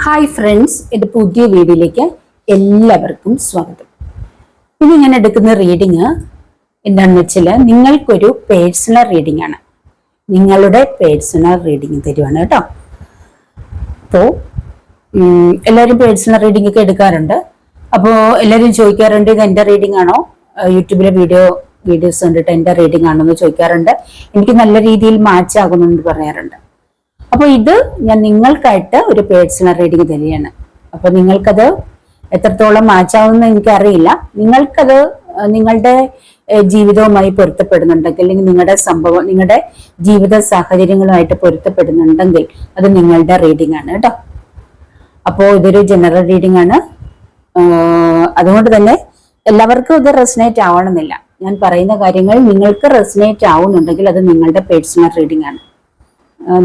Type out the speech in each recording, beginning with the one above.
Hi friends, എൻ്റെ പുതിയ വീഡിയോയിലേക്ക് എല്ലാവർക്കും സ്വാഗതം. ഇന്ന് ഞാൻ എടുക്കുന്ന റീഡിങ് എന്താണെന്ന് വെച്ചാൽ നിങ്ങൾക്കൊരു പേഴ്സണൽ റീഡിംഗ് ആണ്. നിങ്ങളുടെ പേഴ്സണൽ റീഡിംഗ് തരുവാണ് കേട്ടോ. അപ്പോൾ എല്ലാവരും പേഴ്സണൽ റീഡിംഗ് ഒക്കെ എടുക്കാറുണ്ട്. അപ്പോൾ എല്ലാവരും ചോദിക്കാറുണ്ട്, ഇത് എൻ്റെ റീഡിംഗ് ആണോ, യൂട്യൂബിലെ വീഡിയോസ് കണ്ടിട്ട് എൻ്റെ റീഡിംഗ് ആണോ എന്ന് ചോദിക്കാറുണ്ട്. എനിക്ക് നല്ല രീതിയിൽ മാച്ച് ആകുമെന്ന് പറയാറുണ്ട്. അപ്പോൾ ഇത് ഞാൻ നിങ്ങൾക്കായിട്ട് ഒരു പേഴ്സണൽ റീഡിംഗ് തരികയാണ്. അപ്പൊ നിങ്ങൾക്കത് എത്രത്തോളം മാച്ചാവുമെന്ന് എനിക്കറിയില്ല. നിങ്ങൾക്കത് നിങ്ങളുടെ ജീവിതവുമായി പൊരുത്തപ്പെടുന്നുണ്ടെങ്കിൽ, അല്ലെങ്കിൽ നിങ്ങളുടെ ജീവിത സാഹചര്യങ്ങളുമായിട്ട് പൊരുത്തപ്പെടുന്നുണ്ടെങ്കിൽ അത് നിങ്ങളുടെ റീഡിംഗ് ആണ് കേട്ടോ. അപ്പോൾ ഇതൊരു ജനറൽ റീഡിംഗ് ആണ്. അതുകൊണ്ട് തന്നെ എല്ലാവർക്കും ഇത് റെസനേറ്റ് ആവണമെന്നില്ല. ഞാൻ പറയുന്ന കാര്യങ്ങൾ നിങ്ങൾക്ക് റെസനേറ്റ് ആവുന്നുണ്ടെങ്കിൽ അത് നിങ്ങളുടെ പേഴ്സണൽ റീഡിംഗ് ആണ്.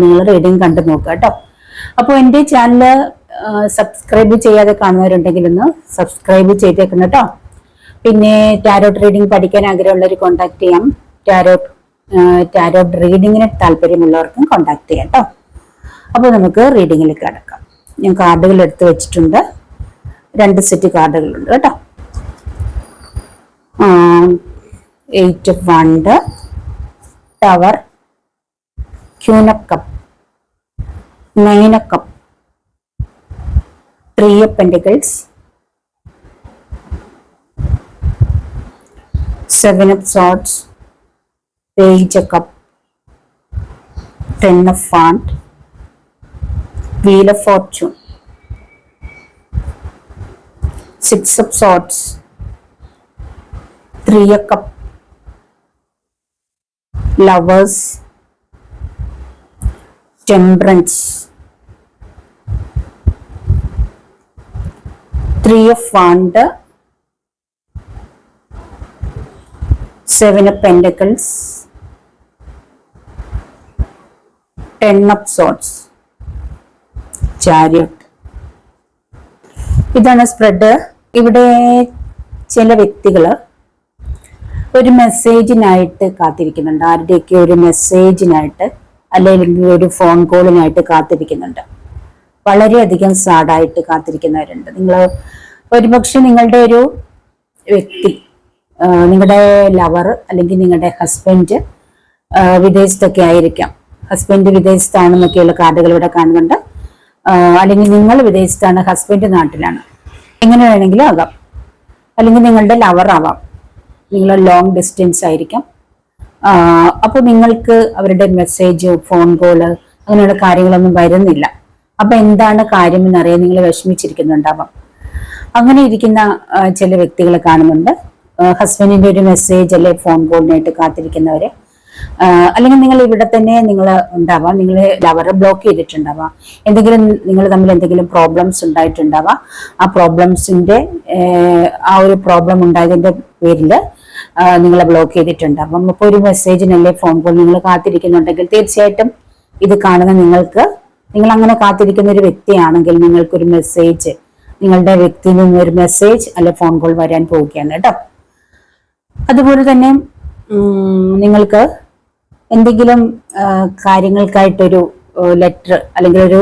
നിങ്ങൾ റീഡിംഗ് കണ്ടു നോക്കുക കേട്ടോ. അപ്പോൾ എൻ്റെ ചാനൽ സബ്സ്ക്രൈബ് ചെയ്യാതെ കാണുന്നവരുണ്ടെങ്കിൽ ഒന്ന് സബ്സ്ക്രൈബ് ചെയ്തേക്കണം കേട്ടോ. പിന്നെ ടാരോട്ട് റീഡിംഗ് പഠിക്കാൻ ആഗ്രഹമുള്ളവർ കോൺടാക്ട് ചെയ്യാം. ടാരോട്ട് റീഡിങ്ങിന് താല്പര്യമുള്ളവർക്കും കോൺടാക്ട് ചെയ്യാം കേട്ടോ. അപ്പോൾ നമുക്ക് റീഡിങ്ങിലേക്ക് കടക്കാം. ഞാൻ കാർഡുകൾ എടുത്ത് വെച്ചിട്ടുണ്ട്. 2 സെറ്റ് കാർഡുകളുണ്ട് കേട്ടോ. 8 of Wands, Tower, Queen of Cups, 9 of Cups, 3 of Pentacles, 7 of Swords, Page of Cups, 10 of Wands, Wheel of Fortune, 6 of Swords, 3 of Cups, Lovers, Temperance, 3 of Wands, 7 of Pentacles, 10 of Swords, Chariot. ഇതാണ് spread. ഇവിടെ ചില വ്യക്തികൾ ഒരു മെസ്സേജിനായിട്ട് കാത്തിരിക്കുന്നുണ്ട്. ആരുടെയൊക്കെ ഒരു മെസ്സേജിനായിട്ട് അല്ലെങ്കിൽ ഒരു ഫോൺ കോളിനായിട്ട് കാത്തിരിക്കുന്നുണ്ട്. വളരെയധികം സാഡായിട്ട് കാത്തിരിക്കുന്നവരുണ്ട്. നിങ്ങൾ ഒരുപക്ഷെ നിങ്ങളുടെ ഒരു വ്യക്തി, നിങ്ങളുടെ ലവർ അല്ലെങ്കിൽ നിങ്ങളുടെ ഹസ്ബൻഡ് വിദേശത്തൊക്കെ ആയിരിക്കാം. ഹസ്ബൻഡ് വിദേശത്താണെന്നൊക്കെയുള്ള കാർഡുകൾ ഇവിടെ കാണുന്നുണ്ട്. അല്ലെങ്കിൽ നിങ്ങൾ വിദേശത്താണ്, ഹസ്ബൻഡ് നാട്ടിലാണ്. എങ്ങനെ വേണമെങ്കിലും ആകാം. അല്ലെങ്കിൽ നിങ്ങളുടെ ലവർ ആവാം. നിങ്ങൾ ലോങ് ഡിസ്റ്റൻസ് ആയിരിക്കാം. അപ്പോൾ നിങ്ങൾക്ക് അവരുടെ മെസ്സേജ്, ഫോൺ കോള് അങ്ങനെയുള്ള കാര്യങ്ങളൊന്നും വരുന്നില്ല. അപ്പൊ എന്താണ് കാര്യം എന്നറിയാൻ നിങ്ങൾ വിഷമിച്ചിരിക്കുന്നുണ്ടാവാം. അങ്ങനെ ഇരിക്കുന്ന ചില വ്യക്തികളെ കാണുന്നുണ്ട്. ഹസ്ബൻഡിന്റെ ഒരു മെസ്സേജ് അല്ലെ ഫോൺ കോളിനായിട്ട് കാത്തിരിക്കുന്നവര്, അല്ലെങ്കിൽ നിങ്ങൾ ഇവിടെ തന്നെ നിങ്ങൾ ഉണ്ടാവാം. നിങ്ങൾ ലവറെ ബ്ലോക്ക് ചെയ്തിട്ടുണ്ടാവാം. എന്തെങ്കിലും നിങ്ങൾ തമ്മിൽ എന്തെങ്കിലും പ്രോബ്ലംസ് ഉണ്ടായിട്ടുണ്ടാവാം. ആ പ്രോബ്ലംസിന്റെ ആ ഒരു പ്രോബ്ലം ഉണ്ടായതിന്റെ പേരിൽ നിങ്ങളെ ബ്ലോക്ക് ചെയ്തിട്ടുണ്ടാവും. അപ്പോൾ ഒരു മെസ്സേജിനല്ലേ ഫോൺ കോൾ നിങ്ങൾ കാത്തിരിക്കുന്നുണ്ടെങ്കിൽ തീർച്ചയായിട്ടും ഇത് കാണുന്ന നിങ്ങൾ അങ്ങനെ കാത്തിരിക്കുന്ന ഒരു വ്യക്തിയാണെങ്കിൽ നിങ്ങൾക്കൊരു മെസ്സേജ്, നിങ്ങളുടെ വ്യക്തിയിൽ നിന്നൊരു മെസ്സേജ് അല്ലെ ഫോൺ കോൾ വരാൻ പോവുകയാണ് കേട്ടോ. അതുപോലെ തന്നെ നിങ്ങൾക്ക് എന്തെങ്കിലും കാര്യങ്ങൾക്കായിട്ടൊരു ലെറ്റർ അല്ലെങ്കിൽ ഒരു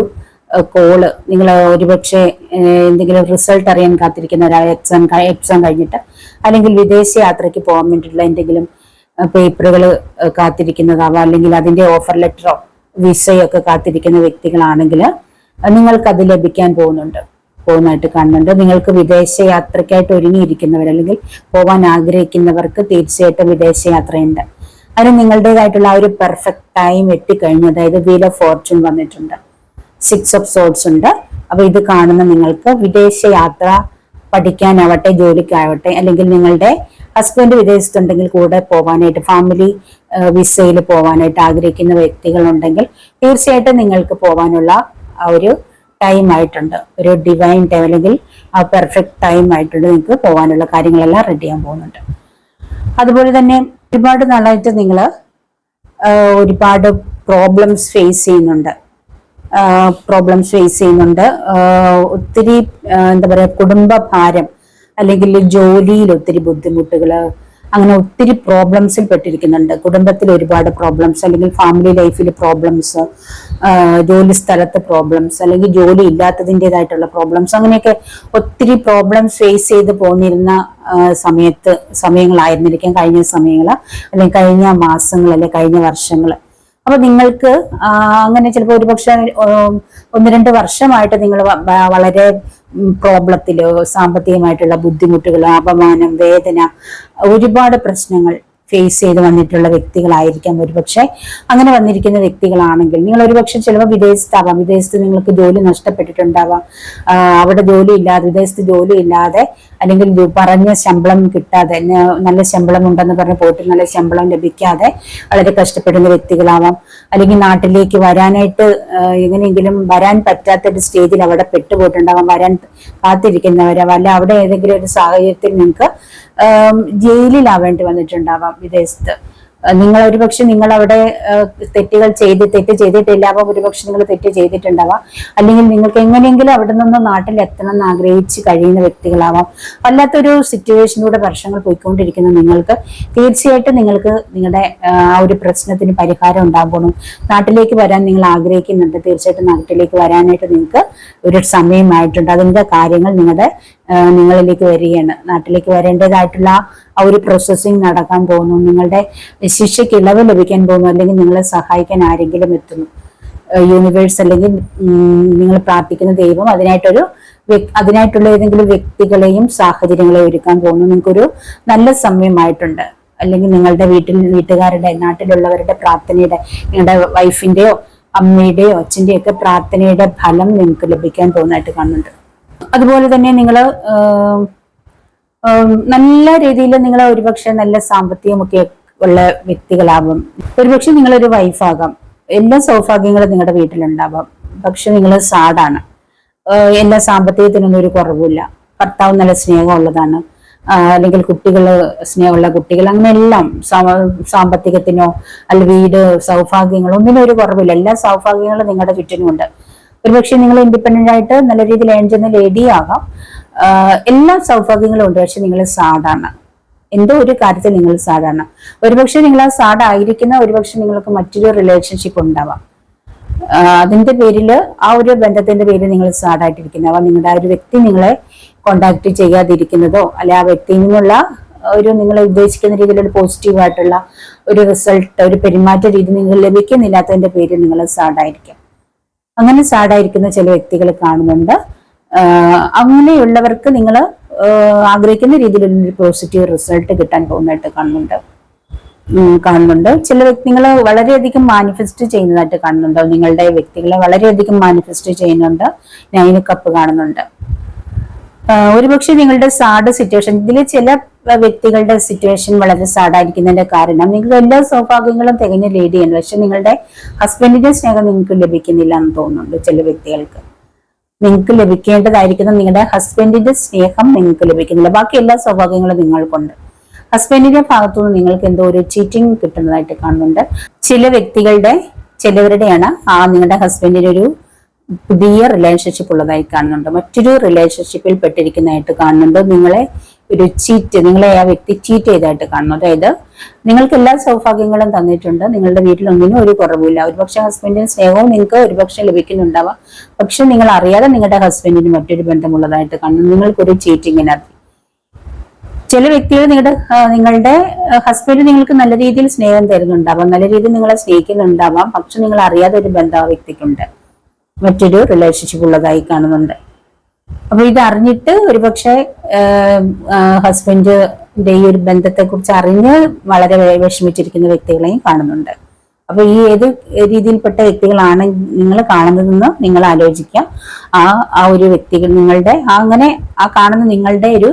കോള്, നിങ്ങൾ ഒരുപക്ഷെ എന്തെങ്കിലും റിസൾട്ട് അറിയാൻ കാത്തിരിക്കുന്ന ഒരാൾ എക്സാം കഴിഞ്ഞിട്ട്, അല്ലെങ്കിൽ വിദേശ യാത്രയ്ക്ക് പോകാൻ വേണ്ടിയിട്ടുള്ള എന്തെങ്കിലും പേപ്പറുകൾ കാത്തിരിക്കുന്നതാവാം, അല്ലെങ്കിൽ അതിന്റെ ഓഫർ ലെറ്ററോ വിസയോ ഒക്കെ കാത്തിരിക്കുന്ന വ്യക്തികളാണെങ്കിൽ നിങ്ങൾക്ക് അത് ലഭിക്കാൻ പോകുന്നതായിട്ട് കാണുന്നുണ്ട്. നിങ്ങൾക്ക് വിദേശ യാത്രയ്ക്കായിട്ട് ഒരുങ്ങിയിരിക്കുന്നവർ അല്ലെങ്കിൽ പോകാൻ ആഗ്രഹിക്കുന്നവർക്ക് തീർച്ചയായിട്ടും വിദേശ യാത്രയുണ്ട്. അതിന് നിങ്ങളുടേതായിട്ടുള്ള ആ ഒരു പെർഫെക്റ്റ് ടൈം എത്തിക്കഴിഞ്ഞു. അതായത് വീൽ ഓഫ് ഫോർച്യൂൺ വന്നിട്ടുണ്ട്, 6 of Swords ഉണ്ട്. അപ്പൊ ഇത് കാണുന്ന നിങ്ങൾക്ക് വിദേശ യാത്ര പഠിക്കാനാവട്ടെ, ജോലിക്കാവട്ടെ, അല്ലെങ്കിൽ നിങ്ങളുടെ ഹസ്ബൻഡ് വിദേശത്തുണ്ടെങ്കിൽ കൂടെ പോകാനായിട്ട്, ഫാമിലി വിസയിൽ പോകാനായിട്ട് ആഗ്രഹിക്കുന്ന വ്യക്തികളുണ്ടെങ്കിൽ തീർച്ചയായിട്ടും നിങ്ങൾക്ക് പോകാനുള്ള ആ ഒരു ടൈം ആയിട്ടുണ്ട്. ഒരു ഡിവൈൻ ടൈം അല്ലെങ്കിൽ ആ പെർഫെക്റ്റ് ടൈം ആയിട്ടുണ്ട്. നിങ്ങൾക്ക് പോകാനുള്ള കാര്യങ്ങളെല്ലാം റെഡി ചെയ്യാൻ പോകുന്നുണ്ട്. അതുപോലെ തന്നെ ഒരുപാട് നാളായിട്ട് നിങ്ങൾ ഒരുപാട് പ്രോബ്ലംസ് ഫേസ് ചെയ്യുന്നുണ്ട്. ഒത്തിരി എന്താ പറയുക, കുടുംബ ഭാരം അല്ലെങ്കിൽ ജോലിയിൽ ഒത്തിരി ബുദ്ധിമുട്ടുകൾ, അങ്ങനെ ഒത്തിരി പ്രോബ്ലംസിൽ പെട്ടിരിക്കുന്നുണ്ട്. കുടുംബത്തിൽ ഒരുപാട് പ്രോബ്ലംസ്, അല്ലെങ്കിൽ ഫാമിലി ലൈഫിൽ പ്രോബ്ലംസ്, ജോലി സ്ഥലത്ത് പ്രോബ്ലംസ്, അല്ലെങ്കിൽ ജോലി ഇല്ലാത്തതിൻ്റെതായിട്ടുള്ള പ്രോബ്ലംസ്, അങ്ങനെയൊക്കെ ഒത്തിരി പ്രോബ്ലംസ് ഫേസ് ചെയ്ത് പോന്നിരുന്ന സമയങ്ങളായിരുന്നിരിക്കും കഴിഞ്ഞ സമയങ്ങൾ, അല്ലെങ്കിൽ കഴിഞ്ഞ മാസങ്ങൾ, അല്ലെങ്കിൽ കഴിഞ്ഞ വർഷങ്ങൾ. അപ്പൊ നിങ്ങൾക്ക് അങ്ങനെ ചിലപ്പോൾ ഒരുപക്ഷെ 1-2 വർഷമായിട്ട് നിങ്ങൾ വളരെ പ്രോബ്ലത്തിലോ, സാമ്പത്തികമായിട്ടുള്ള ബുദ്ധിമുട്ടുകൾ, അപമാനം, വേദന, ഒരുപാട് പ്രശ്നങ്ങൾ ഫേസ് ചെയ്ത് വന്നിട്ടുള്ള വ്യക്തികളായിരിക്കാം ഒരുപക്ഷെ. അങ്ങനെ വന്നിരിക്കുന്ന വ്യക്തികളാണെങ്കിൽ നിങ്ങൾ ഒരുപക്ഷെ ചിലപ്പോൾ വിദേശത്താവാം. വിദേശത്ത് നിങ്ങൾക്ക് ജോലി നഷ്ടപ്പെട്ടിട്ടുണ്ടാവാം. അവിടെ വിദേശത്ത് ജോലി ഇല്ലാതെ, അല്ലെങ്കിൽ പറഞ്ഞ ശമ്പളം കിട്ടാതെ, നല്ല ശമ്പളം ഉണ്ടെന്ന് പറഞ്ഞ് പോയിട്ട് നല്ല ശമ്പളം ലഭിക്കാതെ വളരെ കഷ്ടപ്പെടുന്ന വ്യക്തികളാവാം. അല്ലെങ്കിൽ നാട്ടിലേക്ക് വരാനായിട്ട് എങ്ങനെയെങ്കിലും വരാൻ പറ്റാത്തൊരു സ്റ്റേജിൽ അവിടെ പെട്ടുപോയിട്ടുണ്ടാവാം. വരാൻ കാത്തിരിക്കുന്നവരാവാം. അല്ല അവിടെ ഏതെങ്കിലും ഒരു സാഹചര്യത്തിൽ നിങ്ങൾക്ക് ജയിലിലാവേണ്ടി വന്നിട്ടുണ്ടാവാം വിദേശത്ത്. നിങ്ങൾ ഒരുപക്ഷെ നിങ്ങൾ അവിടെ തെറ്റ് ചെയ്തിട്ടില്ലാവാം. ഒരുപക്ഷെ നിങ്ങൾ തെറ്റ് ചെയ്തിട്ടുണ്ടാവാം. അല്ലെങ്കിൽ നിങ്ങൾക്ക് എങ്ങനെയെങ്കിലും അവിടെ നിന്ന് നാട്ടിൽ എത്തണം എന്ന് ആഗ്രഹിച്ച് കഴിയുന്ന വ്യക്തികളാവാം. അല്ലാത്തൊരു സിറ്റുവേഷനിലൂടെ വർഷങ്ങൾ പോയിക്കൊണ്ടിരിക്കുന്ന നിങ്ങൾക്ക് തീർച്ചയായിട്ടും നിങ്ങൾക്ക് നിങ്ങളുടെ ആ ഒരു പ്രശ്നത്തിന് പരിഹാരം ഉണ്ടാകണം. നാട്ടിലേക്ക് വരാൻ നിങ്ങൾ ആഗ്രഹിക്കുന്നുണ്ട്. തീർച്ചയായിട്ടും നാട്ടിലേക്ക് വരാനായിട്ട് നിങ്ങൾക്ക് ഒരു സമയമായിട്ടുണ്ട്. അതിന്റെ കാര്യങ്ങൾ നിങ്ങളിലേക്ക് വരികയാണ്. നാട്ടിലേക്ക് വരേണ്ടതായിട്ടുള്ള ആ ഒരു പ്രോസസ്സിങ് നടക്കാൻ പോകുന്നു. നിങ്ങളുടെ ശിക്ഷയ്ക്ക് ഇളവ് ലഭിക്കാൻ പോകുന്നു. അല്ലെങ്കിൽ നിങ്ങളെ സഹായിക്കാൻ ആരെങ്കിലും എത്തുന്നു. യൂണിവേഴ്സ് അല്ലെങ്കിൽ നിങ്ങൾ പ്രാർത്ഥിക്കുന്ന ദൈവം അതിനായിട്ടുള്ള ഏതെങ്കിലും വ്യക്തികളെയും സാഹചര്യങ്ങളെയും ഒരുക്കാൻ പോകുന്നു. നിങ്ങൾക്കൊരു നല്ല സമയമായിട്ടുണ്ട്. അല്ലെങ്കിൽ നിങ്ങളുടെ വീട്ടുകാരുടെ, നാട്ടിലുള്ളവരുടെ പ്രാർത്ഥനയുടെ, നിങ്ങളുടെ വൈഫിന്റെയോ അമ്മയുടെയോ അച്ഛന്റെയോ ഒക്കെ പ്രാർത്ഥനയുടെ ഫലം നിങ്ങൾക്ക് ലഭിക്കാൻ പോകുന്നതായിട്ട് കാണുന്നുണ്ട്. അതുപോലെ തന്നെ നിങ്ങൾ നല്ല രീതിയിൽ നിങ്ങൾ ഒരുപക്ഷെ നല്ല സാമ്പത്തികമൊക്കെ ഉള്ള വ്യക്തികളാവും. ഒരുപക്ഷെ നിങ്ങളൊരു വൈഫാകാം. എല്ലാ സൗഭാഗ്യങ്ങളും നിങ്ങളുടെ വീട്ടിലുണ്ടാവാം. പക്ഷെ നിങ്ങൾ സാഡാണ്. എല്ലാ സാമ്പത്തികത്തിനൊന്നും ഒരു കുറവില്ല. ഭർത്താവ് നല്ല സ്നേഹമുള്ളതാണ്. അല്ലെങ്കിൽ സ്നേഹമുള്ള കുട്ടികൾ, അങ്ങനെ എല്ലാം സാമ്പത്തികത്തിനോ അല്ല വീട് സൗഭാഗ്യങ്ങളോ ഒന്നിനും ഒരു കുറവില്ല. എല്ലാ സൗഭാഗ്യങ്ങളും നിങ്ങളുടെ ചുറ്റിനുമുണ്ട്. ഒരുപക്ഷെ നിങ്ങൾ ഇൻഡിപെൻഡന്റ് ആയിട്ട് നല്ല രീതിയിൽ ഏൺ ചെയ്യുന്ന ലേഡി ആകാം. എല്ലാ സൗഭാഗ്യങ്ങളും ഉണ്ട്. പക്ഷെ നിങ്ങൾ സാഡാണ്. എന്തോ ഒരു കാര്യത്തിൽ നിങ്ങൾ സാഡാണ്. ഒരുപക്ഷെ നിങ്ങൾ ആ സാഡായിരിക്കുന്ന ഒരുപക്ഷെ നിങ്ങൾക്ക് മറ്റൊരു റിലേഷൻഷിപ്പ് ഉണ്ടാവാം. അതിന്റെ പേരിൽ, ആ ഒരു ബന്ധത്തിന്റെ പേരിൽ നിങ്ങൾ സാഡായിട്ടിരിക്കുന്നവ, നിങ്ങളുടെ ആ ഒരു വ്യക്തി നിങ്ങളെ കോണ്ടാക്ട് ചെയ്യാതിരിക്കുന്നതോ, അല്ലെ ആ വ്യക്തിയിൽ നിന്നുള്ള ഒരു നിങ്ങൾ ഉദ്ദേശിക്കുന്ന രീതിയിലുള്ള പോസിറ്റീവായിട്ടുള്ള ഒരു റിസൾട്ട്, ഒരു പെരുമാറ്റ രീതി നിങ്ങൾ ലഭിക്കുന്നില്ലാത്തതിന്റെ പേരിൽ നിങ്ങൾ സാഡായിരിക്കും. അങ്ങനെ സാഡായിരിക്കുന്ന ചില വ്യക്തികൾ കാണുന്നുണ്ട്. അങ്ങനെയുള്ളവർക്ക് നിങ്ങൾ ആഗ്രഹിക്കുന്ന രീതിയിലുള്ള പോസിറ്റീവ് റിസൾട്ട് കിട്ടാൻ പോകുന്നതായിട്ട് കാണുന്നുണ്ട്. ചില നിങ്ങൾ വളരെയധികം മാനിഫെസ്റ്റ് ചെയ്യുന്നതായിട്ട് കാണുന്നുണ്ട്. നിങ്ങളുടെ വ്യക്തികളെ വളരെയധികം മാനിഫെസ്റ്റ് ചെയ്യുന്നുണ്ട്. 9 കപ്പ് കാണുന്നുണ്ട്. ഒരുപക്ഷെ നിങ്ങളുടെ സാഡ് സിറ്റുവേഷൻ, ഇതിൽ ചില വ്യക്തികളുടെ സിറ്റുവേഷൻ വളരെ സാഡായിരിക്കുന്നതിന്റെ കാരണം നിങ്ങൾ എല്ലാ സൗഭാഗ്യങ്ങളും തികഞ്ഞ ലേഡിയാണ്. പക്ഷെ നിങ്ങളുടെ ഹസ്ബൻഡിന്റെ സ്നേഹം നിങ്ങൾക്ക് ലഭിക്കുന്നില്ല എന്ന് തോന്നുന്നുണ്ട്. ചില വ്യക്തികൾക്ക് നിങ്ങൾക്ക് ലഭിക്കേണ്ടതായിരിക്കുന്ന നിങ്ങളുടെ ഹസ്ബൻഡിന്റെ സ്നേഹം നിങ്ങൾക്ക് ലഭിക്കുന്നില്ല. ബാക്കി എല്ലാ സൗഭാഗ്യങ്ങളും നിങ്ങൾക്കുണ്ട്. ഹസ്ബൻഡിന്റെ ഭാഗത്തുനിന്ന് നിങ്ങൾക്ക് എന്തോ ഒരു ചീറ്റിംഗ് കിട്ടുന്നതായിട്ട് കാണുന്നുണ്ട്. ചിലവരുടെയാണ് നിങ്ങളുടെ ഹസ്ബൻഡിന് ഒരു പുതിയ റിലേഷൻഷിപ്പ് ഉള്ളതായി കാണുന്നുണ്ട്. മറ്റൊരു റിലേഷൻഷിപ്പിൽ പെട്ടിരിക്കുന്നതായിട്ട് കാണുന്നുണ്ട്. നിങ്ങളെ ആ വ്യക്തി ചീറ്റ് ചെയ്തതായിട്ട് കാണുന്നു. അതായത് നിങ്ങൾക്ക് എല്ലാ സൗഭാഗ്യങ്ങളും തന്നിട്ടുണ്ട്. നിങ്ങളുടെ വീട്ടിലൊന്നിനും ഒരു കുറവില്ല. ഒരുപക്ഷെ ഹസ്ബൻഡിന് സ്നേഹവും നിങ്ങൾക്ക് ഒരുപക്ഷെ ലഭിക്കുന്നുണ്ടാവാം. പക്ഷെ നിങ്ങൾ അറിയാതെ നിങ്ങളുടെ ഹസ്ബൻഡിന് മറ്റൊരു ബന്ധമുള്ളതായിട്ട് കാണുന്നു. നിങ്ങൾക്കൊരു ചീറ്റിങ്ങിനകത്ത് ചില വ്യക്തികൾ നിങ്ങളുടെ ഹസ്ബൻഡ് നിങ്ങൾക്ക് നല്ല രീതിയിൽ സ്നേഹം തരുന്നുണ്ടാവാം, നല്ല രീതിയിൽ നിങ്ങളെ സ്നേഹിക്കുന്നുണ്ടാവാം. പക്ഷെ നിങ്ങൾ അറിയാതെ ഒരു ബന്ധം ആ വ്യക്തിക്കുണ്ട്, മറ്റൊരു റിലേഷൻഷിപ്പ് ഉള്ളതായി കാണുന്നുണ്ട്. അപ്പൊ ഇത് അറിഞ്ഞിട്ട് ഒരുപക്ഷെ ഹസ്ബൻഡിന്റെ ഈ ഒരു ബന്ധത്തെ കുറിച്ച് അറിഞ്ഞ് വളരെ വിഷമിച്ചിരിക്കുന്ന വ്യക്തികളെയും കാണുന്നുണ്ട്. അപ്പൊ ഈ ഏത് രീതിയിൽപ്പെട്ട വ്യക്തികളാണ് നിങ്ങൾ കാണുന്നതെന്ന് നിങ്ങൾ ആലോചിക്കുക. ആ ഒരു വ്യക്തികൾ നിങ്ങളുടെ കാണുന്ന നിങ്ങളുടെ ഒരു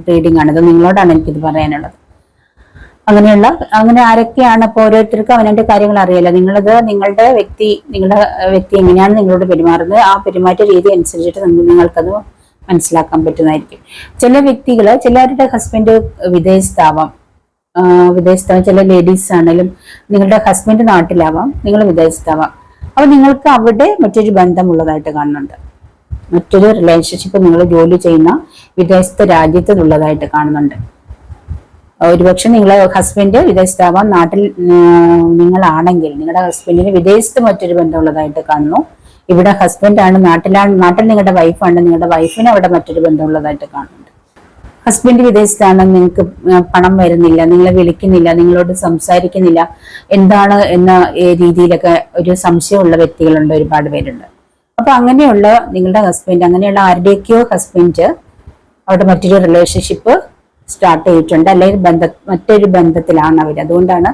റീഡിംഗ് ആണിത്. നിങ്ങളോടാണ് എനിക്കിത് പറയാനുള്ളത്. അങ്ങനെ ആരൊക്കെയാണ് ഇപ്പൊ ഓരോരുത്തർക്കും അവനവന്റെ കാര്യങ്ങൾ അറിയില്ല. നിങ്ങളുടെ വ്യക്തി എങ്ങനെയാണ് നിങ്ങളോട് പെരുമാറുന്നത്, ആ പെരുമാറ്റ രീതി അനുസരിച്ചിട്ട് നിങ്ങൾക്കത് മനസ്സിലാക്കാൻ പറ്റുന്നതായിരിക്കും. ചിലരുടെ ഹസ്ബൻഡ് വിദേശത്താവാം. ചില ലേഡീസ് ആണെങ്കിലും നിങ്ങളുടെ ഹസ്ബൻഡ് നാട്ടിലാവാം, നിങ്ങൾ വിദേശത്താവാം. അപ്പൊ നിങ്ങൾക്ക് അവിടെ മറ്റൊരു ബന്ധമുള്ളതായിട്ട് കാണുന്നുണ്ട്. മറ്റൊരു റിലേഷൻഷിപ്പ് നിങ്ങൾ ജോലി ചെയ്യുന്ന വിദേശത്തെ രാജ്യത്തുള്ളതായിട്ട് കാണുന്നുണ്ട്. ഒരുപക്ഷെ നിങ്ങളെ ഹസ്ബൻഡ് വിദേശത്താവാൻ നാട്ടിൽ നിങ്ങളാണെങ്കിൽ നിങ്ങളുടെ ഹസ്ബൻഡിന് വിദേശത്ത് മറ്റൊരു ബന്ധമുള്ളതായിട്ട് കാണുന്നു. ഇവിടെ ഹസ്ബൻഡാണ് നാട്ടിൽ നിങ്ങളുടെ വൈഫാണ്, നിങ്ങളുടെ വൈഫിന് അവിടെ മറ്റൊരു ബന്ധമുള്ളതായിട്ട് കാണുന്നുണ്ട്. ഹസ്ബൻഡ് വിദേശത്താണ്, നിങ്ങൾക്ക് പണം വരുന്നില്ല, നിങ്ങളെ വിളിക്കുന്നില്ല, നിങ്ങളോട് സംസാരിക്കുന്നില്ല, എന്താണ് എന്ന രീതിയിലൊക്കെ ഒരു സംശയമുള്ള വ്യക്തികളുണ്ട്, ഒരുപാട് പേരുണ്ട്. അപ്പൊ അങ്ങനെയുള്ള നിങ്ങളുടെ ഹസ്ബൻഡ്, അങ്ങനെയുള്ള ആരുടെയൊക്കെയോ ഹസ്ബൻഡ് അവിടെ മറ്റൊരു റിലേഷൻഷിപ്പ് സ്റ്റാർട്ട് ചെയ്തിട്ടുണ്ട്, അല്ലെങ്കിൽ മറ്റൊരു ബന്ധത്തിലാണ് അവർ. അതുകൊണ്ടാണ്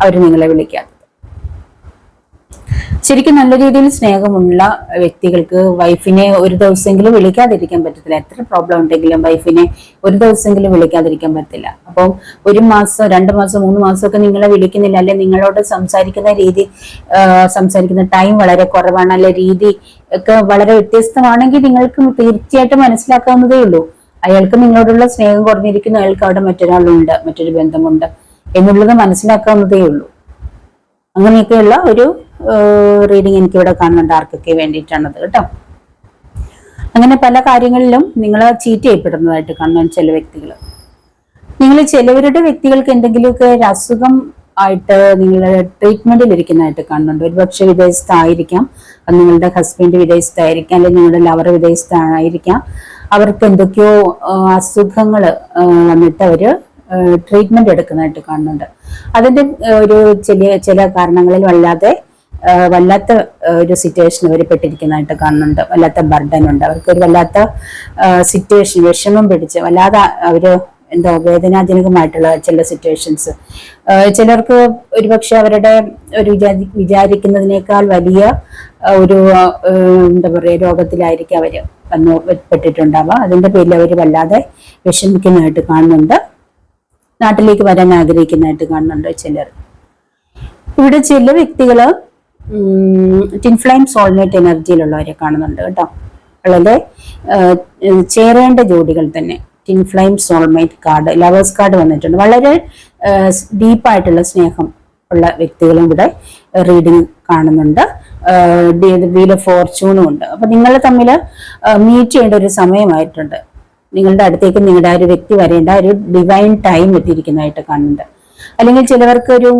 അവർ നിങ്ങളെ വിളിക്കാത്തത്. ശരിക്കും നല്ല രീതിയിൽ സ്നേഹമുള്ള വ്യക്തികൾക്ക് വൈഫിനെ ഒരു ദിവസമെങ്കിലും വിളിക്കാതിരിക്കാൻ പറ്റത്തില്ല. എത്ര പ്രോബ്ലം ഉണ്ടെങ്കിലും വൈഫിനെ ഒരു ദിവസമെങ്കിലും വിളിക്കാതിരിക്കാൻ പറ്റില്ല. അപ്പം 1 മാസം 2 മാസം 3 മാസമൊക്കെ നിങ്ങളെ വിളിക്കുന്നില്ല, അല്ലെ നിങ്ങളോട് സംസാരിക്കുന്ന ടൈം വളരെ കുറവാണ്, അല്ലെ രീതി ഒക്കെ വളരെ വ്യത്യസ്തമാണെങ്കിൽ നിങ്ങൾക്ക് തീർച്ചയായിട്ടും മനസ്സിലാക്കാവുന്നതേ ഉള്ളൂ. അയാൾക്ക് നിങ്ങളോടുള്ള സ്നേഹം കുറഞ്ഞിരിക്കുന്നു, അയാൾക്ക് അവിടെ മറ്റൊരാളുണ്ട്, മറ്റൊരു ബന്ധമുണ്ട് എന്നുള്ളത് മനസ്സിലാക്കാവുന്നതേ ഉള്ളൂ. അങ്ങനെയൊക്കെയുള്ള ഒരു റീഡിങ് എനിക്കിവിടെ കാണുന്നുണ്ട്, ആർക്കൊക്കെ വേണ്ടിയിട്ടാണത് കേട്ടോ. അങ്ങനെ പല കാര്യങ്ങളിലും നിങ്ങൾ ചീറ്റ് ചെയ്യപ്പെടുന്നതായിട്ട് കാണുന്നു ചില വ്യക്തികൾ. ചിലവരുടെ വ്യക്തികൾക്ക് എന്തെങ്കിലുമൊക്കെ ഒരു അസുഖം ആയിട്ട് നിങ്ങൾ ട്രീറ്റ്മെന്റിൽ ഇരിക്കുന്നതായിട്ട് കാണുന്നുണ്ട്. ഒരുപക്ഷെ വിദേശത്തായിരിക്കാം, അത് നിങ്ങളുടെ ഹസ്ബൻഡ് വിദേശത്തായിരിക്കാം, അല്ലെങ്കിൽ നിങ്ങളുടെ ലവർ വിദേശത്തായിരിക്കാം. അവർക്ക് എന്തൊക്കെയോ അസുഖങ്ങൾ വന്നിട്ട് അവര് ട്രീറ്റ്മെന്റ് എടുക്കുന്നതായിട്ട് കാണുന്നുണ്ട്. അതിന്റെ ഒരു ചില കാരണങ്ങളിൽ വല്ലാത്ത ഒരു സിറ്റുവേഷൻ അവർ പെട്ടിരിക്കുന്നതായിട്ട് കാണുന്നുണ്ട്. വല്ലാത്ത ബർഡൻ ഉണ്ട് അവർക്ക്, ഒരു വല്ലാത്ത സിറ്റുവേഷൻ, വിഷമം പിടിച്ച് വല്ലാതെ അവര് വേദനാജനകമായിട്ടുള്ള ചില സിറ്റുവേഷൻസ്. ചിലർക്ക് ഒരുപക്ഷെ അവരുടെ ഒരു വിചാരിക്കുന്നതിനേക്കാൾ വലിയ ഒരു രോഗത്തിലായിരിക്കും അവര് പെട്ടിട്ടുണ്ടാവുക. അതിന്റെ പേരിൽ അവർ വല്ലാതെ വിഷമിക്കുന്നതായിട്ട് കാണുന്നുണ്ട്. നാട്ടിലേക്ക് വരാൻ ആഗ്രഹിക്കുന്നതായിട്ട് കാണുന്നുണ്ട് ചിലർ. ഇവിടെ ചില വ്യക്തികള് ടിൻ ഫ്ലെയിം സോൾമേറ്റ് എനർജിയിലുള്ളവരെ കാണുന്നുണ്ട് കേട്ടോ. വളരെ ചേരേണ്ട ജോഡികൾ തന്നെ. Tin flame soulmate card, lovers card വന്നിട്ടുണ്ട്. വളരെ ഡീപ്പായിട്ടുള്ള സ്നേഹം ഉള്ള വ്യക്തികളും ഇവിടെ റീഡിങ് കാണുന്നുണ്ട്. വീൽ ഓഫ് ഫോർച്യൂണും ഉണ്ട്. അപ്പൊ നിങ്ങൾ തമ്മിൽ മീറ്റ് ചെയ്യേണ്ട ഒരു സമയമായിട്ടുണ്ട്. നിങ്ങളുടെ അടുത്തേക്ക് നിങ്ങളുടെ ആ ഒരു വ്യക്തി വരേണ്ട ഒരു ഡിവൈൻ ടൈം എത്തിയിരിക്കുന്നതായിട്ട് കാണുന്നുണ്ട്. അല്ലെങ്കിൽ ചിലവർക്ക് ഒരു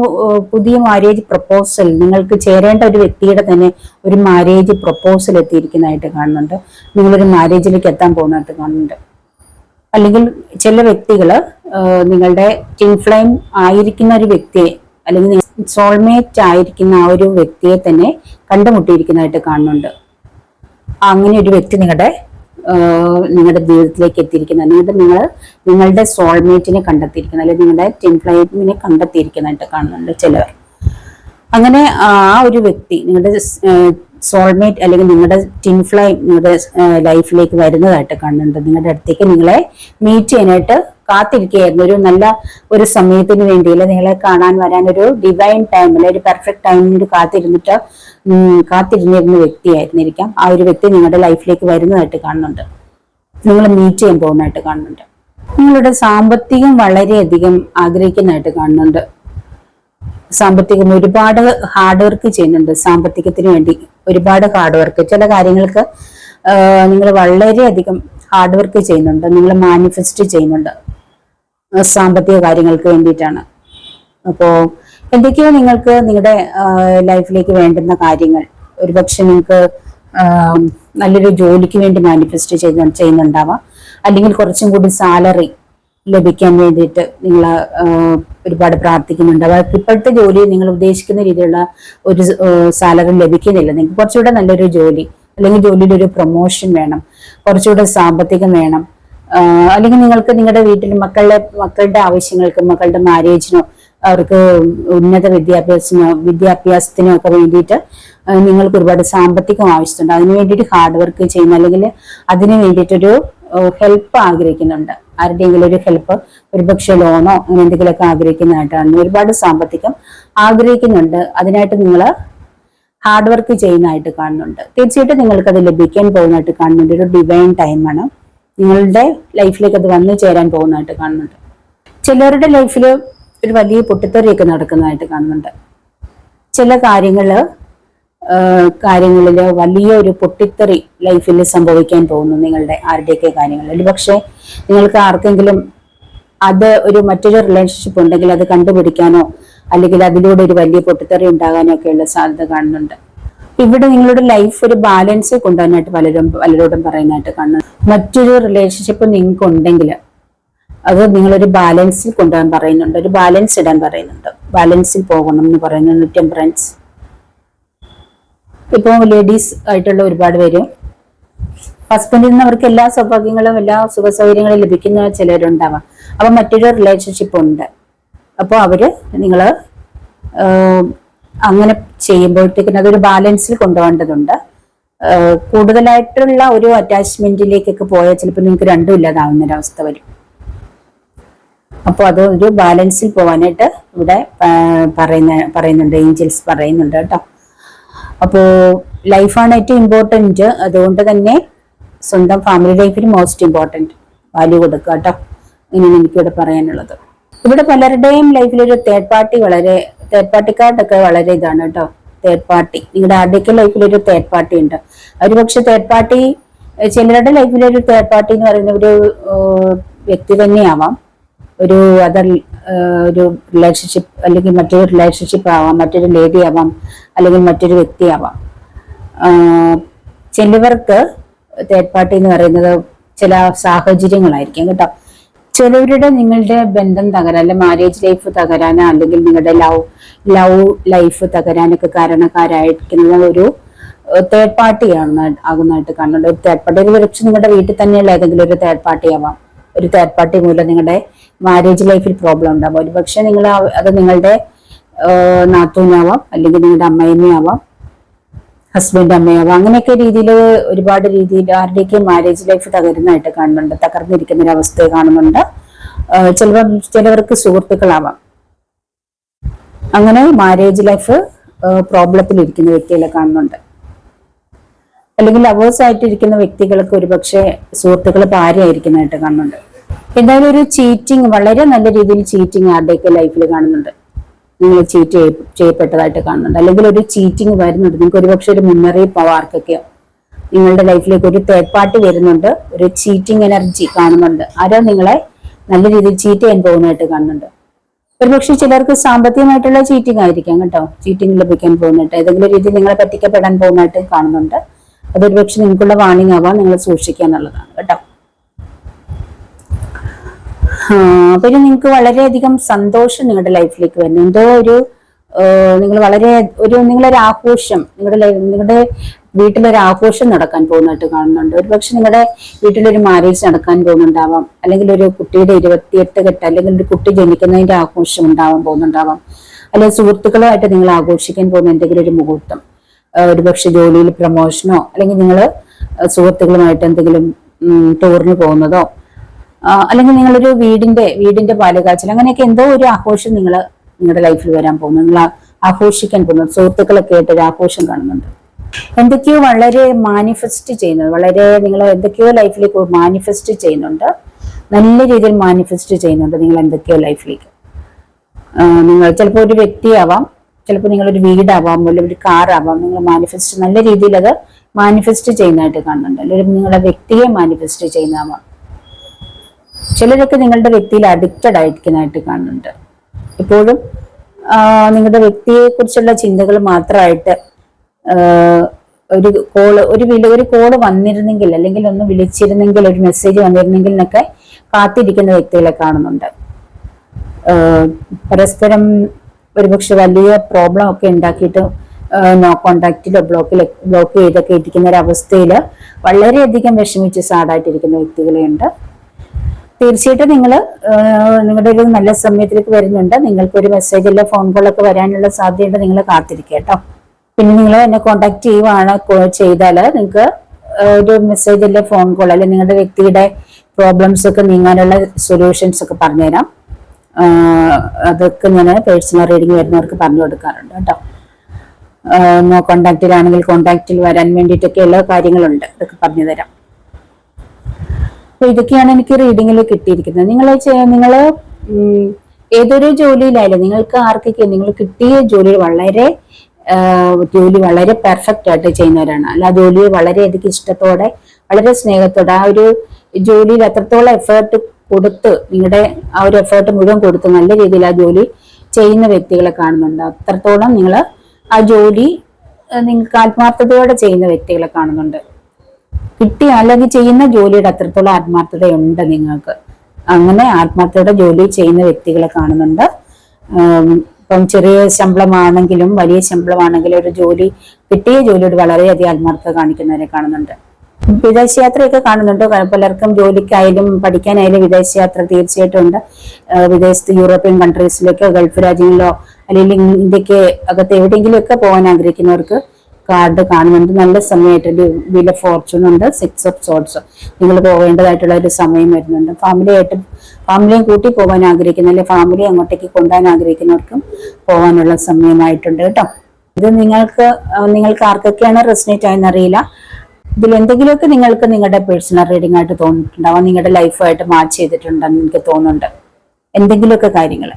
പുതിയ മാരേജ് പ്രപ്പോസൽ, നിങ്ങൾക്ക് ചേരേണ്ട ഒരു വ്യക്തിയുടെ തന്നെ ഒരു മാരേജ് പ്രപ്പോസൽ എത്തിയിരിക്കുന്നതായിട്ട് കാണുന്നുണ്ട്. നിങ്ങളൊരു മാരേജിലേക്ക് എത്താൻ പോകുന്നതായിട്ട് കാണുന്നുണ്ട്. അല്ലെങ്കിൽ ചില വ്യക്തികള് നിങ്ങളുടെ ടിൻ ഫ്ലെയിം ആയിരിക്കുന്ന ഒരു വ്യക്തിയെ, അല്ലെങ്കിൽ സോൾമേറ്റ് ആയിരിക്കുന്ന ആ ഒരു വ്യക്തിയെ തന്നെ കണ്ടുമുട്ടിയിരിക്കുന്നതായിട്ട് കാണുന്നുണ്ട്. അങ്ങനെ ഒരു വ്യക്തി നിങ്ങളുടെ ജീവിതത്തിലേക്ക് എത്തിയിരിക്കുന്നത്, നിങ്ങളുടെ സോൾമേറ്റിനെ കണ്ടെത്തിയിരിക്കുന്നത്, അല്ലെങ്കിൽ നിങ്ങളുടെ ടിൻ ഫ്ലെയിമിനെ കണ്ടെത്തിയിരിക്കുന്നതായിട്ട് കാണുന്നുണ്ട് ചിലവർ. അങ്ങനെ ആ ഒരു വ്യക്തി, നിങ്ങളുടെ സോൾമേറ്റ് അല്ലെങ്കിൽ നിങ്ങളുടെ ടിൻ ഫ്ലെയിം നിങ്ങളുടെ ലൈഫിലേക്ക് വരുന്നതായിട്ട് കാണുന്നുണ്ട്. നിങ്ങളുടെ അടുത്തേക്ക് നിങ്ങളെ മീറ്റ് ചെയ്യാനായിട്ട് കാത്തിരിക്കുകയായിരുന്നു. ഒരു നല്ല ഒരു സമയത്തിന് വേണ്ടിയില്ല, നിങ്ങളെ കാണാൻ വരാൻ ഒരു ഡിവൈൻ ടൈമിൽ, ഒരു പെർഫെക്റ്റ് ടൈമിൽ കാത്തിരുന്നിരുന്ന വ്യക്തിയായിരുന്നിരിക്കാം. ആ ഒരു വ്യക്തി നിങ്ങളുടെ ലൈഫിലേക്ക് വരുന്നതായിട്ട് കാണുന്നുണ്ട്. നിങ്ങൾ മീറ്റ് ചെയ്യാൻ പോകുന്നതായിട്ട് കാണുന്നുണ്ട്. നിങ്ങളുടെ സാമ്പത്തികം വളരെയധികം ആഗ്രഹിക്കുന്നതായിട്ട് കാണുന്നുണ്ട്. സാമ്പത്തികം ഒരുപാട് ഹാർഡ് വർക്ക് ചെയ്യുന്നുണ്ട്. സാമ്പത്തികത്തിന് വേണ്ടി ഒരുപാട് ഹാർഡ് വർക്ക്, ചില കാര്യങ്ങൾക്ക് നിങ്ങൾ വളരെയധികം ഹാർഡ് വർക്ക് ചെയ്യുന്നുണ്ട്. നിങ്ങൾ മാനിഫെസ്റ്റ് ചെയ്യുന്നുണ്ട് സാമ്പത്തിക കാര്യങ്ങൾക്ക് വേണ്ടിയിട്ടാണ്. അപ്പോ എന്തൊക്കെയോ നിങ്ങൾക്ക് നിങ്ങളുടെ ലൈഫിലേക്ക് വേണ്ടുന്ന കാര്യങ്ങൾ, ഒരുപക്ഷെ നിങ്ങൾക്ക് നല്ലൊരു ജോലിക്ക് വേണ്ടി മാനിഫെസ്റ്റ് ചെയ്യുന്നുണ്ടാവാം, അല്ലെങ്കിൽ കുറച്ചും കൂടി സാലറി ലഭിക്കാൻ വേണ്ടിയിട്ട് നിങ്ങൾ ഒരുപാട് പ്രാർത്ഥിക്കുന്നുണ്ടാവാം. ഇപ്പോഴത്തെ ജോലി നിങ്ങൾ ഉദ്ദേശിക്കുന്ന രീതിയിലുള്ള ഒരു സാലറി ലഭിക്കുന്നില്ല. നിങ്ങൾക്ക് കുറച്ചുകൂടെ നല്ലൊരു ജോലി, അല്ലെങ്കിൽ ജോലിയിൽ ഒരു പ്രൊമോഷൻ വേണം, കുറച്ചുകൂടെ സാമ്പത്തികം വേണം, അല്ലെങ്കിൽ നിങ്ങൾക്ക് നിങ്ങളുടെ വീട്ടിൽ മക്കളുടെ ആവശ്യങ്ങൾക്കും മക്കളുടെ മാരേജിനോ അവർക്ക് ഉന്നത വിദ്യാഭ്യാസത്തിനോ ഒക്കെ വേണ്ടിയിട്ട് നിങ്ങൾക്ക് ഒരുപാട് സാമ്പത്തികം ആവശ്യമുണ്ട്. അതിനു വേണ്ടിയിട്ട് ഹാർഡ് വർക്ക് ചെയ്യുന്ന, അല്ലെങ്കിൽ അതിനു വേണ്ടിയിട്ടൊരു ഹെൽപ്പ് ആഗ്രഹിക്കുന്നുണ്ട്. ആരുടെയെങ്കിലും ഒരു ഹെൽപ്പ്, ഒരുപക്ഷെ ലോണോ അങ്ങനെ എന്തെങ്കിലുമൊക്കെ ആഗ്രഹിക്കുന്നതായിട്ടാണ്. ഒരുപാട് സാമ്പത്തികം ആഗ്രഹിക്കുന്നുണ്ട്. അതിനായിട്ട് നിങ്ങൾ ഹാർഡ് വർക്ക് ചെയ്യുന്നതായിട്ട് കാണുന്നുണ്ട്. തീർച്ചയായിട്ടും നിങ്ങൾക്ക് അത് ലഭിക്കാൻ പോകുന്നതായിട്ട് കാണുന്നുണ്ട്. ഒരു ഡിവൈൻ ടൈമാണ്. നിങ്ങളുടെ ലൈഫിലേക്ക് അത് വന്നു ചേരാൻ പോകുന്നതായിട്ട് കാണുന്നുണ്ട്. ചിലരുടെ ലൈഫിൽ ഒരു വലിയ പൊട്ടിത്തെറിയൊക്കെ നടക്കുന്നതായിട്ട് കാണുന്നുണ്ട്. ചില കാര്യങ്ങളിൽ വലിയൊരു പൊട്ടിത്തെറി ലൈഫിൽ സംഭവിക്കാൻ പോകുന്നു. നിങ്ങളുടെ ആരുടെയൊക്കെ കാര്യങ്ങളിൽ, ഒരു പക്ഷേ നിങ്ങൾക്ക് ആർക്കെങ്കിലും അത് ഒരു മറ്റൊരു റിലേഷൻഷിപ്പ് ഉണ്ടെങ്കിൽ അത് കണ്ടുപിടിക്കാനോ അല്ലെങ്കിൽ അതിലൂടെ ഒരു വലിയ പൊട്ടിത്തെറി ഉണ്ടാകാനോ ഒക്കെയുള്ള സാധ്യത കാണുന്നുണ്ട്. ഇവിടെ നിങ്ങളുടെ ലൈഫ് ഒരു ബാലൻസ് കൊണ്ടുവരാനായിട്ട് പലരോടും പറയുന്നതായിട്ട് കാണുന്നു. മറ്റൊരു റിലേഷൻഷിപ്പ് നിങ്ങൾക്ക് ഉണ്ടെങ്കിൽ അത് നിങ്ങളൊരു ബാലൻസിൽ കൊണ്ടുപോകാൻ പറയുന്നുണ്ട്, ഒരു ബാലൻസ് ഇടാൻ പറയുന്നുണ്ട്, ബാലൻസിൽ പോകണം എന്ന് പറയുന്നുണ്ട്. ടെമ്പറൻസ്. ഇപ്പോൾ ലേഡീസ് ആയിട്ടുള്ള ഒരുപാട് പേര് ഹസ്ബൻഡിൽ നിന്ന് അവർക്ക് എല്ലാ സൗഭാഗ്യങ്ങളും എല്ലാ സുഖ സൗകര്യങ്ങളും ലഭിക്കുന്ന ചിലരുണ്ടാവാം. അപ്പൊ മറ്റൊരു റിലേഷൻഷിപ്പ് ഉണ്ട്. അപ്പോൾ അവര് നിങ്ങള് അങ്ങനെ ചെയ്യുമ്പോഴത്തേക്കും അതൊരു ബാലൻസിൽ കൊണ്ടുപോകേണ്ടതുണ്ട്. കൂടുതലായിട്ടുള്ള ഒരു അറ്റാച്ച്മെന്റിലേക്കൊക്കെ പോയാൽ ചിലപ്പോൾ നിങ്ങൾക്ക് രണ്ടും ഇല്ലാതാവുന്ന ഒരവസ്ഥ വരും. അപ്പോൾ അത് ഒരു ബാലൻസിൽ പോകാനായിട്ട് ഇവിടെ പറയുന്നുണ്ട്, ഏഞ്ചൽസ് പറയുന്നുണ്ട് കേട്ടോ. അപ്പോൾ ലൈഫാണ് ഏറ്റവും ഇമ്പോർട്ടൻറ്റ്. അതുകൊണ്ട് തന്നെ സ്വന്തം ഫാമിലി ലൈഫിന് മോസ്റ്റ് ഇമ്പോർട്ടൻറ്റ് വാല്യൂ കൊടുക്കുക കേട്ടോ. ഇങ്ങനെയാണ് എനിക്കിവിടെ പറയാനുള്ളത്. ഇവിടെ പലരുടെയും ലൈഫിലൊരു തേർഡ് പാർട്ടിക്കാർഡൊക്കെ വളരെ ഇതാണ് കേട്ടോ. തേർഡ് പാർട്ടി നിങ്ങളുടെ ആരുടെയൊക്കെ ലൈഫിലൊരു തേർഡ് പാർട്ടി ഉണ്ട്. ഒരു പക്ഷെ തേർഡ് പാർട്ടി ചിലരുടെ ലൈഫിലൊരു തേർഡ് പാർട്ടി എന്ന് പറയുന്ന ഒരു വ്യക്തി തന്നെയാവാം, ഒരു ഒരു റിലേഷൻഷിപ്പ് അല്ലെങ്കിൽ മറ്റൊരു റിലേഷൻഷിപ്പ് ആവാം, മറ്റൊരു ലേഡി ആവാം, അല്ലെങ്കിൽ മറ്റൊരു വ്യക്തിയാവാം. ചിലവർക്ക് തേർഡ് പാർട്ടി എന്ന് പറയുന്നത് ചില സാഹചര്യങ്ങളായിരിക്കും കേട്ടോ. ചിലവരുടെ നിങ്ങളുടെ ബന്ധം തകരാൻ, അല്ലെ മാരേജ് ലൈഫ് തകരാനോ അല്ലെങ്കിൽ നിങ്ങളുടെ ലവ് ലൈഫ് തകരാനൊക്കെ കാരണക്കാരായിരിക്കുന്നത് ഒരു തേർഡ് പാർട്ടി ആകുന്നതായിട്ട് കാണുന്നുണ്ട്. ഒരു തേർഡ് പാർട്ടി ഒരു പക്ഷെ നിങ്ങളുടെ വീട്ടിൽ തന്നെയുള്ള ഏതെങ്കിലും ഒരു തേർഡ് പാർട്ടി ആവാം. ഒരു തേർഡ് പാർട്ടി മൂലം നിങ്ങളുടെ മാരേജ് ലൈഫിൽ പ്രോബ്ലം ഉണ്ടാവാം. ഒരു പക്ഷെ അത് നിങ്ങളുടെ നാത്തൂനാവാം, അല്ലെങ്കിൽ നിങ്ങളുടെ അമ്മയമ്മയാവാം, ഹസ്ബൻഡ് അമ്മയാവാം. അങ്ങനെയൊക്കെ രീതിയിൽ ഒരുപാട് രീതിയിൽ ആരുടെയൊക്കെ മാരേജ് ലൈഫ് തകരുന്നതായിട്ട് കാണുന്നുണ്ട്, തകർന്നിരിക്കുന്ന ഒരു അവസ്ഥയെ കാണുന്നുണ്ട്. ചിലവർക്ക് സുഹൃത്തുക്കളാവാം. അങ്ങനെ മാരേജ് ലൈഫ് പ്രോബ്ലത്തിൽ ഇരിക്കുന്ന വ്യക്തികളെ കാണുന്നുണ്ട്. അല്ലെങ്കിൽ ലവേഴ്സ് ആയിട്ടിരിക്കുന്ന വ്യക്തികൾക്ക് ഒരുപക്ഷെ സുഹൃത്തുക്കൾ ഭാര്യയായിരിക്കുന്നതായിട്ട് കാണുന്നുണ്ട്. എന്തായാലും ഒരു ചീറ്റിംഗ്, വളരെ നല്ല രീതിയിൽ ചീറ്റിംഗ് ആരുടെയൊക്കെ ലൈഫിൽ കാണുന്നുണ്ട്. നിങ്ങൾ ചീറ്റ് ചെയ്യപ്പെട്ടതായിട്ട് കാണുന്നുണ്ട്, അല്ലെങ്കിൽ ഒരു ചീറ്റിംഗ് വരുന്നുണ്ട്. നിങ്ങൾക്ക് ഒരുപക്ഷെ ഒരു മുന്നറിയിപ്പ് ആർക്കൊക്കെയോ നിങ്ങളുടെ ലൈഫിലേക്ക് ഒരു തേർഡ് പാർട്ടി വരുന്നുണ്ട്, ഒരു ചീറ്റിംഗ് എനർജി കാണുന്നുണ്ട്. ആരോ നിങ്ങളെ നല്ല രീതിയിൽ ചീറ്റ് ചെയ്യാൻ പോകുന്നതായിട്ട് കാണുന്നുണ്ട്. ഒരുപക്ഷെ ചിലർക്ക് സാമ്പത്തികമായിട്ടുള്ള ചീറ്റിംഗ് ആയിരിക്കാം കേട്ടോ. ചീറ്റിംഗ് ലഭിക്കാൻ പോകുന്നുണ്ട്, ഏതെങ്കിലും രീതിയിൽ നിങ്ങളെ പറ്റിക്കപ്പെടാൻ പോകുന്നതായിട്ട് കാണുന്നുണ്ട്. അതൊരുപക്ഷെ നിങ്ങൾക്കുള്ള വാണിംഗ് ആവാം, നിങ്ങൾ സൂക്ഷിക്കുക എന്നുള്ളതാണ് കേട്ടോ. പിന്നെ നിങ്ങൾക്ക് വളരെയധികം സന്തോഷം നിങ്ങളുടെ ലൈഫിലേക്ക് വരുന്നു. എന്തോ ഒരു നിങ്ങളൊരു ആഘോഷം, നിങ്ങളുടെ വീട്ടിലൊരു ആഘോഷം നടക്കാൻ പോകുന്നതായിട്ട് കാണുന്നുണ്ട്. ഒരുപക്ഷെ നിങ്ങളുടെ വീട്ടിലൊരു മാരേജ് നടക്കാൻ പോകുന്നുണ്ടാവാം, അല്ലെങ്കിൽ ഒരു കുട്ടിയുടെ 28 കെട്ട്, അല്ലെങ്കിൽ ഒരു കുട്ടി ജനിക്കുന്നതിന്റെ ആഘോഷം പോകുന്നുണ്ടാവാം, അല്ലെങ്കിൽ സുഹൃത്തുക്കളുമായിട്ട് നിങ്ങൾ ആഘോഷിക്കാൻ പോകുന്ന എന്തെങ്കിലും ഒരു മുഹൂർത്തം, ഒരുപക്ഷെ ജോലിയിൽ പ്രമോഷനോ, അല്ലെങ്കിൽ നിങ്ങൾ സുഹൃത്തുക്കളുമായിട്ട് എന്തെങ്കിലും ടൂറിന് പോകുന്നതോ, അല്ലെങ്കിൽ നിങ്ങളൊരു വീടിന്റെ പാലുകാച്ചൽ, അങ്ങനെയൊക്കെ എന്തോ ഒരു ആഘോഷം നിങ്ങളുടെ ലൈഫിൽ വരാൻ പോകുന്നു, നിങ്ങൾ ആഘോഷിക്കാൻ പോകുന്നു. സുഹൃത്തുക്കളൊക്കെ ആയിട്ട് ഒരു ആഘോഷം കാണുന്നുണ്ട്. എന്തൊക്കെയോ വളരെ മാനിഫെസ്റ്റ് ചെയ്യുന്നത്, നിങ്ങൾ എന്തൊക്കെയോ ലൈഫിലേക്ക് മാനിഫെസ്റ്റ് ചെയ്യുന്നുണ്ട്, നല്ല രീതിയിൽ മാനിഫെസ്റ്റ് ചെയ്യുന്നുണ്ട് നിങ്ങൾ എന്തൊക്കെയോ ലൈഫിലേക്ക്. നിങ്ങൾ ചിലപ്പോൾ ഒരു വ്യക്തിയാവാം, ചിലപ്പോൾ നിങ്ങളൊരു വീടാവാം, അല്ലെങ്കിൽ ഒരു കാറാവാം. നിങ്ങൾ നല്ല രീതിയിൽ അത് മാനിഫെസ്റ്റ് ചെയ്യുന്നതായിട്ട് കാണുന്നുണ്ട്. അല്ലെങ്കിൽ നിങ്ങളുടെ വ്യക്തിയെ മാനിഫെസ്റ്റ് ചെയ്യുന്നതാവാം. ചിലരൊക്കെ നിങ്ങളുടെ വ്യക്തിയിൽ അഡിക്റ്റഡ് ആയിരിക്കുന്നതായിട്ട് കാണുന്നുണ്ട്. എപ്പോഴും നിങ്ങളുടെ വ്യക്തിയെ കുറിച്ചുള്ള ചിന്തകൾ മാത്രമായിട്ട് ഒരു കോള് വന്നിരുന്നെങ്കിൽ, അല്ലെങ്കിൽ ഒന്ന് വിളിച്ചിരുന്നെങ്കിൽ, ഒരു മെസ്സേജ് വന്നിരുന്നെങ്കിൽ എന്നൊക്കെ കാത്തിരിക്കുന്ന വ്യക്തികളെ കാണുന്നുണ്ട്. പരസ്പരം ഒരുപക്ഷെ വലിയ പ്രോബ്ലം ഒക്കെ ഉണ്ടാക്കിയിട്ട് നോ കോണ്ടാക്റ്റിലോ ബ്ലോക്ക് ചെയ്തൊക്കെ ഇരിക്കുന്ന ഒരു അവസ്ഥയിൽ വളരെയധികം വിഷമിച്ച് സാഡായിട്ടിരിക്കുന്ന വ്യക്തികളുണ്ട്. തീർച്ചയായിട്ടും നിങ്ങളുടെ ഒരു നല്ല സമയത്തിലേക്ക് വരുന്നുണ്ട്. നിങ്ങൾക്കൊരു മെസ്സേജ് അല്ല ഫോൺ കോളൊക്കെ വരാനുള്ള സാധ്യതയുണ്ട്. നിങ്ങൾ കാത്തിരിക്കുക കേട്ടോ. പിന്നെ നിങ്ങൾ എന്നെ കോണ്ടാക്ട് ചെയ്താൽ നിങ്ങൾക്ക് ഒരു മെസ്സേജ് അല്ലെ ഫോൺ കോൾ അല്ലെ നിങ്ങളുടെ വ്യക്തിയുടെ പ്രോബ്ലംസ് ഒക്കെ നീങ്ങാനുള്ള സൊല്യൂഷൻസ് ഒക്കെ പറഞ്ഞുതരാം. അതൊക്കെ ഞാൻ പേഴ്സണൽ റീഡിങ് വരുന്നവർക്ക് പറഞ്ഞു കൊടുക്കാറുണ്ട് കേട്ടോ. നോ കോണ്ടാക്റ്റിലാണെങ്കിൽ കോണ്ടാക്റ്റിൽ വരാൻ വേണ്ടിയിട്ടൊക്കെയുള്ള കാര്യങ്ങളുണ്ട്, അതൊക്കെ പറഞ്ഞു തരാം. അപ്പൊ ഇതൊക്കെയാണ് എനിക്ക് റീഡിങ്ങിൽ കിട്ടിയിരിക്കുന്നത്. നിങ്ങൾ ഏതൊരു ജോലിയിലായാലും നിങ്ങൾക്ക് ആർക്കൊക്കെ നിങ്ങൾ കിട്ടിയ ജോലി വളരെ പെർഫെക്റ്റ് ആയിട്ട് ചെയ്യുന്നവരാണ്. അല്ല ആ ജോലിയെ വളരെയധികം ഇഷ്ടത്തോടെ, വളരെ സ്നേഹത്തോടെ, ആ ഒരു ജോലിയിൽ എത്രത്തോളം എഫേർട്ട് കൊടുത്ത് നിങ്ങളുടെ ആ ഒരു എഫേർട്ട് മുഴുവൻ കൊടുത്ത് നല്ല രീതിയിൽ ആ ജോലി ചെയ്യുന്ന വ്യക്തികളെ കാണുന്നുണ്ട്. അത്രത്തോളം നിങ്ങൾ ആ ജോലി നിങ്ങൾക്ക് ആത്മാർത്ഥതയോടെ ചെയ്യുന്ന വ്യക്തികളെ കാണുന്നുണ്ട്. കിട്ടിയ അല്ലെങ്കിൽ ചെയ്യുന്ന ജോലിയുടെ അത്രത്തോളം ആത്മാർത്ഥതയുണ്ട് നിങ്ങൾക്ക്. അങ്ങനെ ആത്മാർത്ഥതയോടെ ജോലി ചെയ്യുന്ന വ്യക്തികളെ കാണുന്നുണ്ട്. ഇപ്പം ചെറിയ ശമ്പളമാണെങ്കിലും വലിയ ശമ്പളമാണെങ്കിലും ഒരു ജോലി കിട്ടിയ ജോലിയോട് വളരെയധികം ആത്മാർത്ഥത കാണിക്കുന്നവരെ കാണുന്നുണ്ട്. വിദേശയാത്രയൊക്കെ കാണുന്നുണ്ട്. പലർക്കും ജോലിക്കായാലും പഠിക്കാനായാലും വിദേശയാത്ര തീർച്ചയായിട്ടും ഉണ്ട്. വിദേശത്ത് യൂറോപ്യൻ കൺട്രീസിലേക്കോ ഗൾഫ് രാജ്യങ്ങളിലോ അല്ലെങ്കിൽ ഇന്ത്യക്ക് അകത്ത് എവിടെയെങ്കിലുമൊക്കെ പോകാൻ ആഗ്രഹിക്കുന്നവർക്ക് കാർഡ് കാണുന്നുണ്ട്. നല്ല സമയമായിട്ട് വീൽ ഓഫ് ഫോർച്യൂൺ ഉണ്ട്, 6 ഓഫ് സോർട്സ്. നിങ്ങൾ പോകേണ്ടതായിട്ടുള്ള ഒരു സമയം വരുന്നുണ്ട്. ഫാമിലിയും കൂട്ടി പോകാൻ ആഗ്രഹിക്കുന്ന അല്ലെങ്കിൽ ഫാമിലി അങ്ങോട്ടേക്ക് കൊണ്ടുപോകാൻ ആഗ്രഹിക്കുന്നവർക്കും പോകാനുള്ള സമയമായിട്ടുണ്ട് കേട്ടോ. ഇത് നിങ്ങൾക്ക് ആർക്കൊക്കെയാണ് റെസനേറ്റ് ആയെന്ന് അറിയില്ല. ഇതിൽ എന്തെങ്കിലുമൊക്കെ നിങ്ങൾക്ക് നിങ്ങളുടെ പേഴ്സണൽ റീഡിംഗ് ആയിട്ട് തോന്നിയിട്ടുണ്ടാവാം, നിങ്ങളുടെ ലൈഫായിട്ട് മാച്ച് ചെയ്തിട്ടുണ്ടെന്ന് എനിക്ക് തോന്നുന്നുണ്ട്. എന്തെങ്കിലുമൊക്കെ കാര്യങ്ങൾ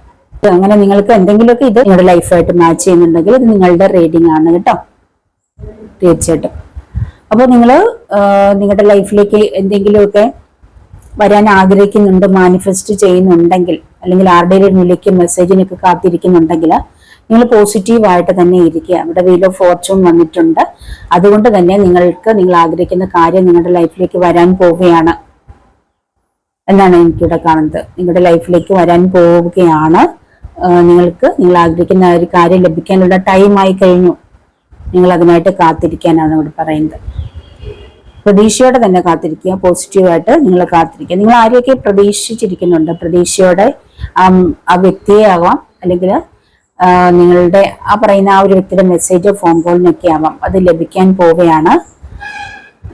അങ്ങനെ നിങ്ങൾക്ക് എന്തെങ്കിലുമൊക്കെ ഇത് നിങ്ങളുടെ ലൈഫായിട്ട് മാച്ച് ചെയ്യുന്നുണ്ടെങ്കിൽ ഇത് നിങ്ങളുടെ റീഡിംഗ് ആണ് കേട്ടോ, തീർച്ചയായിട്ടും. അപ്പോൾ നിങ്ങൾ നിങ്ങളുടെ ലൈഫിലേക്ക് എന്തെങ്കിലുമൊക്കെ വരാൻ ആഗ്രഹിക്കുന്നുണ്ട്, മാനിഫെസ്റ്റ് ചെയ്യുന്നുണ്ടെങ്കിൽ, അല്ലെങ്കിൽ ആരുടെയും മുന്നിലേക്ക് മെസ്സേജിനൊക്കെ കാത്തിരിക്കുന്നുണ്ടെങ്കിൽ നിങ്ങൾ പോസിറ്റീവായിട്ട് തന്നെ ഇരിക്കുക. അവിടെ വീൽ ഓഫ് ഫോർച്യൂൺ വന്നിട്ടുണ്ട്. അതുകൊണ്ട് തന്നെ നിങ്ങൾ ആഗ്രഹിക്കുന്ന കാര്യം നിങ്ങളുടെ ലൈഫിലേക്ക് വരാൻ പോവുകയാണ് എന്നാണ് എനിക്കിവിടെ കാണുന്നത്. നിങ്ങളുടെ ലൈഫിലേക്ക് വരാൻ പോവുകയാണ്. നിങ്ങൾ ആഗ്രഹിക്കുന്ന ഒരു കാര്യം ലഭിക്കാനുള്ള ടൈമായി കഴിഞ്ഞു. നിങ്ങൾ അതിനായിട്ട് കാത്തിരിക്കാനാണ് ഇവിടെ പറയുന്നത്. പ്രതീക്ഷയോടെ തന്നെ കാത്തിരിക്കുക, പോസിറ്റീവായിട്ട് നിങ്ങൾ കാത്തിരിക്കുക. നിങ്ങൾ ആരെയൊക്കെ പ്രതീക്ഷിച്ചിരിക്കുന്നുണ്ട്, പ്രതീക്ഷയോടെ ആ വ്യക്തിയെ ആവാം, അല്ലെങ്കിൽ നിങ്ങളുടെ ആ പറയുന്ന ആ ഒരു വ്യക്തിയുടെ മെസ്സേജോ ഫോൺ കോളിനൊക്കെ ആവാം. അത് ലഭിക്കാൻ പോവുകയാണ്.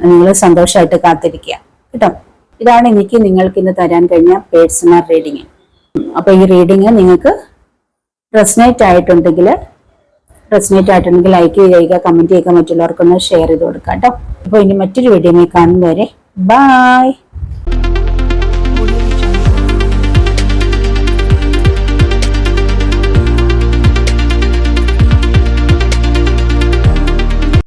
നിങ്ങൾ സന്തോഷമായിട്ട് കാത്തിരിക്കുക കേട്ടോ. ഇതാണ് നിങ്ങൾക്ക് ഇന്ന് തരാൻ കഴിഞ്ഞ പേഴ്സണൽ റീഡിങ്. അപ്പൊ ഈ റീഡിങ് നിങ്ങൾക്ക് റെസനേറ്റ് ആയിട്ടുണ്ടെങ്കിൽ ലൈക്ക് ചെയ്യുക, കമന്റ് ചെയ്യുക, മറ്റുള്ളവർക്കൊന്ന് ഷെയർ ചെയ്ത് കൊടുക്കാം കേട്ടോ. അപ്പൊ ഇനി മറ്റൊരു വീഡിയോയിൽ കാണുന്നവരെ ബൈ.